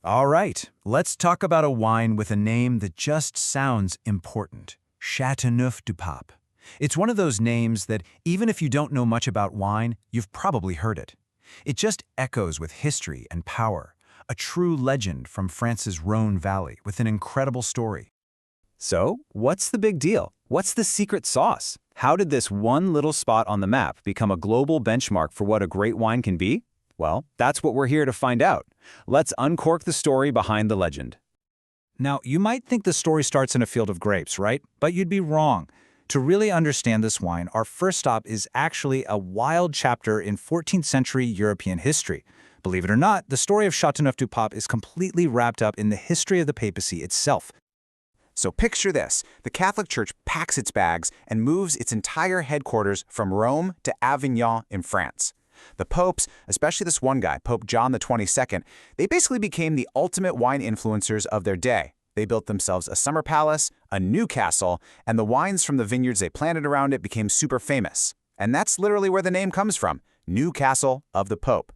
All right, let's talk about a wine with a name that just sounds important. Châteauneuf-du-Pape. It's one of those names that, even if you don't know much about wine, you've probably heard it. It just echoes with history and power, a true legend from France's Rhône Valley with an incredible story. So, what's the big deal? What's the secret sauce? How did this one little spot on the map become a global benchmark for what a great wine can be? Well, that's what we're here to find out. Let's uncork the story behind the legend. Now, you might think the story starts in a field of grapes, right? But you'd be wrong. To really understand this wine, our first stop is actually a wild chapter in 14th century European history. Believe it or not, the story of Châteauneuf-du-Pape is completely wrapped up in the history of the papacy itself. So picture this. The Catholic Church packs its bags and moves its entire headquarters from Rome to Avignon in France. The popes, especially this one guy, Pope John the 22nd, they basically became the ultimate wine influencers of their day. They built themselves a summer palace, a new castle, and the wines from the vineyards they planted around it became super famous. And that's literally where the name comes from, New Castle of the Pope.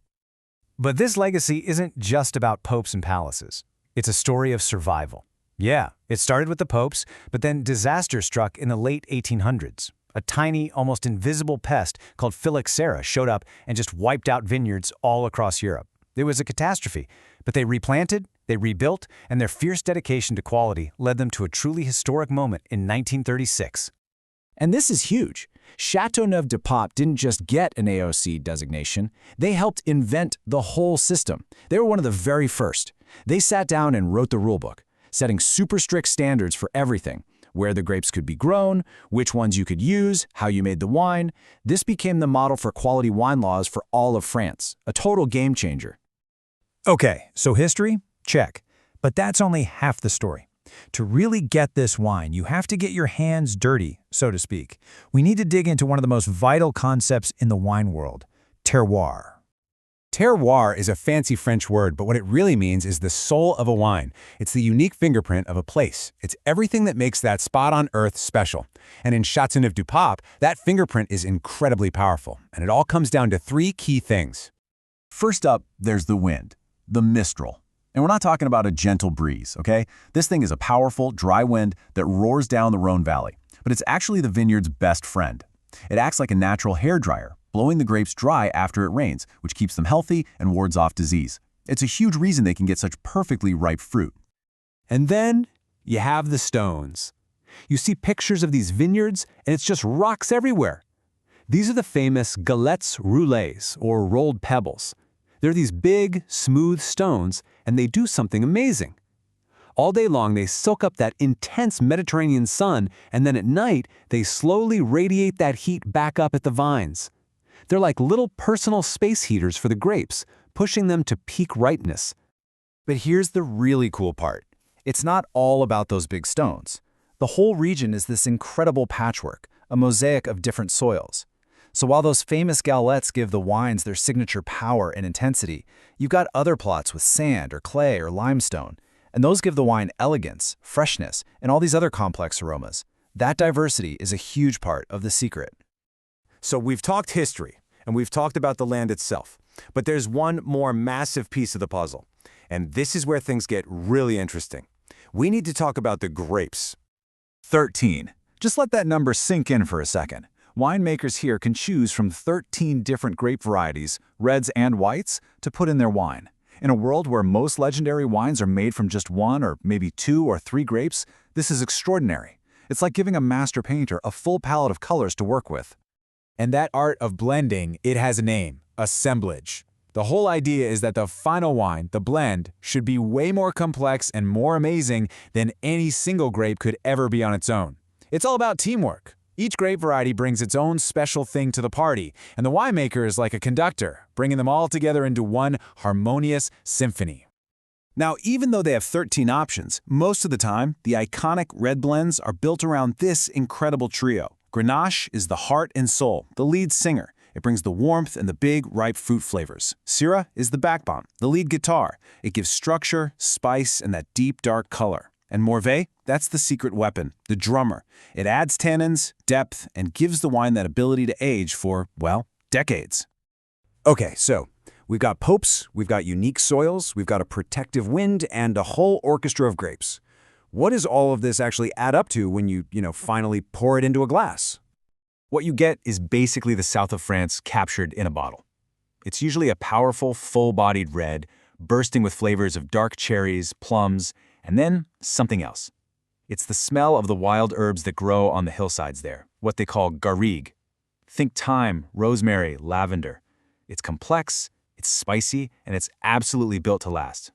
But this legacy isn't just about popes and palaces. It's a story of survival. Yeah, it started with the popes, but then disaster struck in the late 1800s. A tiny, almost invisible pest called phylloxera showed up and just wiped out vineyards all across Europe. It was a catastrophe, but they replanted, they rebuilt, and their fierce dedication to quality led them to a truly historic moment in 1936. And this is huge. Châteauneuf-du-Pape didn't just get an AOC designation, they helped invent the whole system. They were one of the very first. They sat down and wrote the rulebook, setting super strict standards for everything. Where the grapes could be grown, which ones you could use, how you made the wine. This became the model for quality wine laws for all of France, a total game changer. Okay, so history? Check. But that's only half the story. To really get this wine, you have to get your hands dirty, so to speak. We need to dig into one of the most vital concepts in the wine world, terroir. Terroir is a fancy French word, but what it really means is the soul of a wine. It's the unique fingerprint of a place. It's everything that makes that spot on earth special. And in Châteauneuf-du-Pape, that fingerprint is incredibly powerful, and it all comes down to three key things. First up, there's the wind, the mistral. And we're not talking about a gentle breeze, okay? This thing is a powerful, dry wind that roars down the Rhône Valley. But it's actually the vineyard's best friend. It acts like a natural hairdryer, blowing the grapes dry after it rains, which keeps them healthy and wards off disease. It's a huge reason they can get such perfectly ripe fruit. And then you have the stones. You see pictures of these vineyards, and it's just rocks everywhere. These are the famous galettes roulées, or rolled pebbles. They're these big, smooth stones, and they do something amazing. All day long, they soak up that intense Mediterranean sun, and then at night, they slowly radiate that heat back up at the vines. They're like little personal space heaters for the grapes, pushing them to peak ripeness. But here's the really cool part. It's not all about those big stones. The whole region is this incredible patchwork, a mosaic of different soils. So while those famous galettes give the wines their signature power and intensity, you've got other plots with sand or clay or limestone, and those give the wine elegance, freshness, and all these other complex aromas. That diversity is a huge part of the secret. So we've talked history, and we've talked about the land itself. But there's one more massive piece of the puzzle. And this is where things get really interesting. We need to talk about the grapes. 13. Just let that number sink in for a second. Winemakers here can choose from 13 different grape varieties, reds and whites, to put in their wine. In a world where most legendary wines are made from just one or maybe two or three grapes, this is extraordinary. It's like giving a master painter a full palette of colors to work with. And that art of blending, it has a name, assemblage. The whole idea is that the final wine, the blend, should be way more complex and more amazing than any single grape could ever be on its own. It's all about teamwork. Each grape variety brings its own special thing to the party, and the winemaker is like a conductor, bringing them all together into one harmonious symphony. Now, even though they have 13 options, most of the time, the iconic red blends are built around this incredible trio. Grenache is the heart and soul, the lead singer. It brings the warmth and the big, ripe fruit flavors. Syrah is the backbone, the lead guitar. It gives structure, spice, and that deep, dark color. And Morvet, that's the secret weapon, the drummer. It adds tannins, depth, and gives the wine that ability to age for, well, decades. Okay, so We've got popes, we've got unique soils, we've got a protective wind, and a whole orchestra of grapes. What does all of this actually add up to when you finally pour it into a glass? What you get is basically the south of France captured in a bottle. It's usually a powerful, full-bodied red, bursting with flavors of dark cherries, plums, and then something else. It's the smell of the wild herbs that grow on the hillsides there, what they call garrigue. Think thyme, rosemary, lavender. It's complex, it's spicy, and it's absolutely built to last.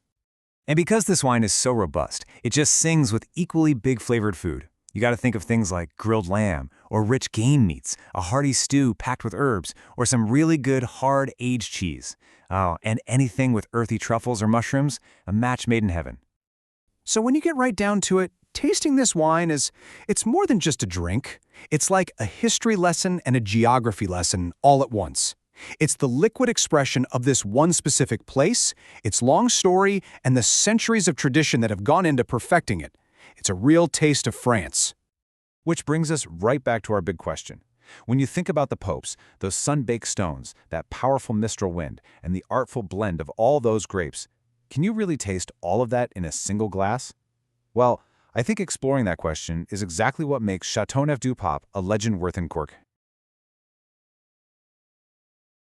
And because this wine is so robust, it just sings with equally big flavored food. You got to think of things like grilled lamb, or rich game meats, a hearty stew packed with herbs, or some really good hard aged cheese. Oh, and anything with earthy truffles or mushrooms, a match made in heaven. So when you get right down to it, tasting this wine it's more than just a drink. It's like a history lesson and a geography lesson all at once. It's the liquid expression of this one specific place, its long story, and the centuries of tradition that have gone into perfecting it. It's a real taste of France. Which brings us right back to our big question. When you think about the popes, those sun-baked stones, that powerful mistral wind, and the artful blend of all those grapes, can you really taste all of that in a single glass? Well, I think exploring that question is exactly what makes Châteauneuf-du-Pape a legend worth uncorking.